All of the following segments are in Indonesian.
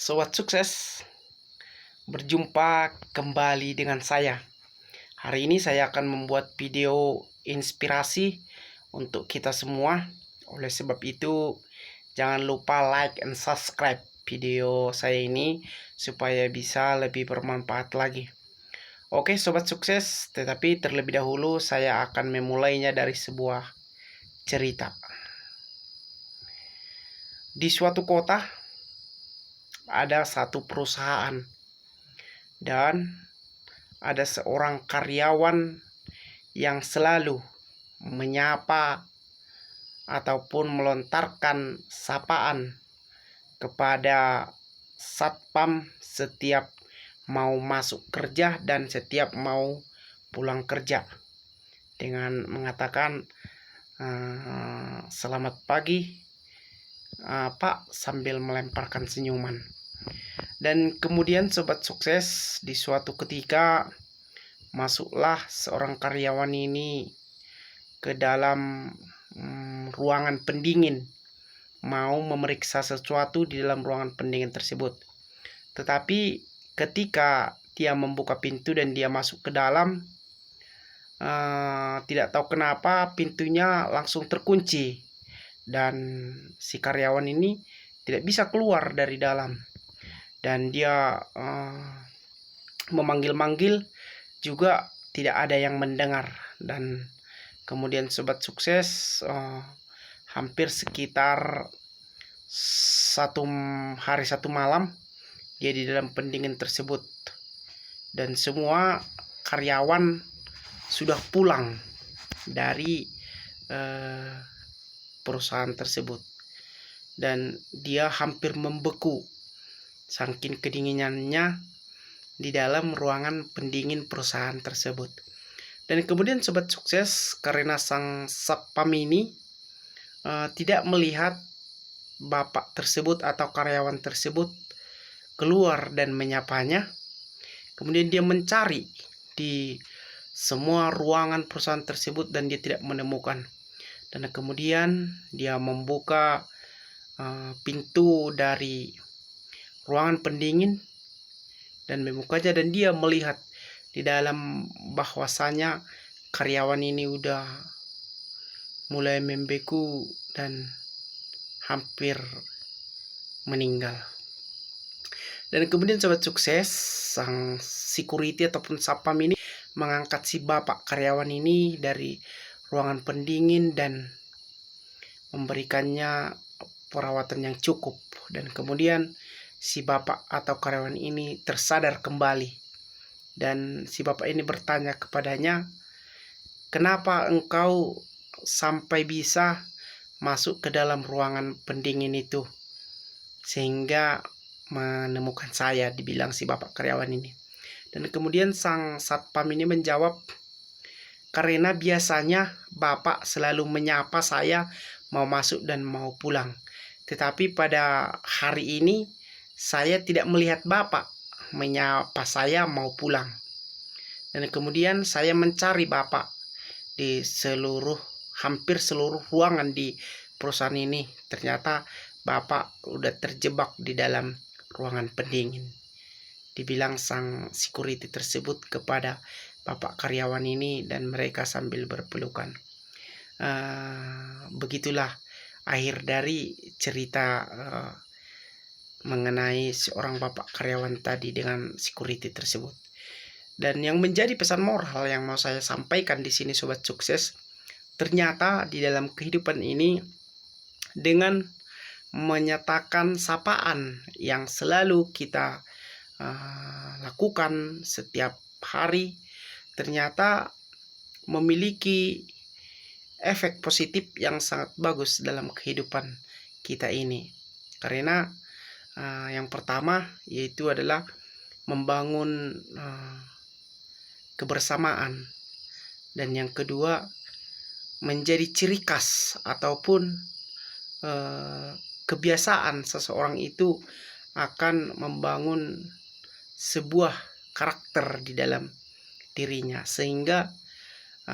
Sobat sukses, berjumpa kembali dengan saya. Hari ini saya akan membuat video inspirasi untuk kita semua. Oleh sebab itu, jangan lupa like and subscribe video saya ini supaya bisa lebih bermanfaat lagi. Oke sobat sukses, tetapi terlebih dahulu saya akan memulainya dari sebuah cerita. Di suatu kota ada satu perusahaan dan ada seorang karyawan yang selalu menyapa ataupun melontarkan sapaan kepada satpam setiap mau masuk kerja dan setiap mau pulang kerja dengan mengatakan selamat pagi Pak, sambil melemparkan senyuman. Dan kemudian sobat sukses, di suatu ketika masuklah seorang karyawan ini ke dalam ruangan pendingin, mau memeriksa sesuatu di dalam ruangan pendingin tersebut. Tetapi ketika dia membuka pintu dan dia masuk ke dalam, tidak tahu kenapa pintunya langsung terkunci dan si karyawan ini tidak bisa keluar dari dalam. Dan dia memanggil-manggil juga tidak ada yang mendengar. Dan kemudian sobat sukses, hampir sekitar satu hari satu malam dia di dalam pendingin tersebut, dan semua karyawan sudah pulang dari perusahaan tersebut, dan dia hampir membeku saking kedinginannya di dalam ruangan pendingin perusahaan tersebut. Dan kemudian sobat sukses, karena sang satpam ini tidak melihat bapak tersebut atau karyawan tersebut keluar dan menyapanya, kemudian dia mencari di semua ruangan perusahaan tersebut dan dia tidak menemukan. Dan kemudian dia membuka pintu dari ruangan pendingin dan membukanya, dan dia melihat di dalam bahwasanya karyawan ini udah mulai membeku dan hampir meninggal. Dan kemudian sobat sukses, sang security ataupun satpam ini mengangkat si bapak karyawan ini dari ruangan pendingin dan memberikannya perawatan yang cukup. Dan kemudian si bapak atau karyawan ini tersadar kembali, dan si bapak ini bertanya kepadanya, kenapa engkau sampai bisa masuk ke dalam ruangan pendingin itu sehingga menemukan saya, dibilang si bapak karyawan ini. Dan kemudian sang satpam ini menjawab, karena biasanya bapak selalu menyapa saya mau masuk dan mau pulang, tetapi pada hari ini saya tidak melihat bapak menyapa saya mau pulang. Dan kemudian saya mencari bapak di hampir seluruh ruangan di perusahaan ini. Ternyata bapak udah terjebak di dalam ruangan pendingin, dibilang sang security tersebut kepada bapak karyawan ini, dan mereka sambil berpelukan. Begitulah akhir dari cerita mengenai seorang bapak karyawan tadi dengan security tersebut. Dan yang menjadi pesan moral yang mau saya sampaikan di sini sobat sukses, ternyata di dalam kehidupan ini dengan menyatakan sapaan yang selalu kita lakukan setiap hari ternyata memiliki efek positif yang sangat bagus dalam kehidupan kita ini. Karena yang pertama yaitu adalah membangun kebersamaan, dan yang kedua menjadi ciri khas ataupun kebiasaan seseorang itu akan membangun sebuah karakter di dalam dirinya, sehingga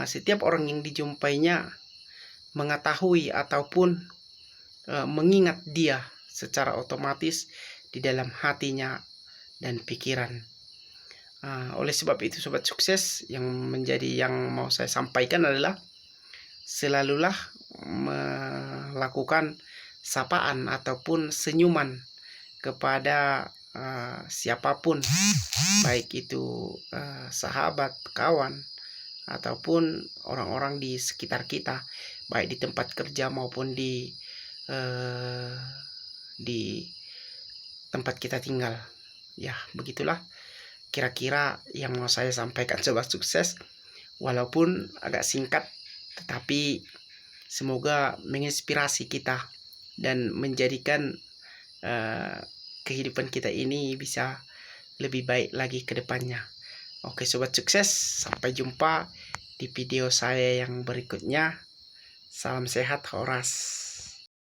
setiap orang yang dijumpainya mengetahui ataupun mengingat dia secara otomatis di dalam hatinya dan pikiran. Oleh sebab itu sobat sukses, yang mau saya sampaikan adalah selalulah melakukan sapaan ataupun senyuman kepada siapapun, baik itu sahabat, kawan, ataupun orang-orang di sekitar kita, baik di tempat kerja maupun di tempat kita tinggal. Ya, begitulah kira-kira yang mau saya sampaikan sobat sukses, walaupun agak singkat, tetapi semoga menginspirasi kita dan menjadikan kehidupan kita ini bisa lebih baik lagi ke depannya. Oke sobat sukses, sampai jumpa di video saya yang berikutnya. Salam sehat Horas.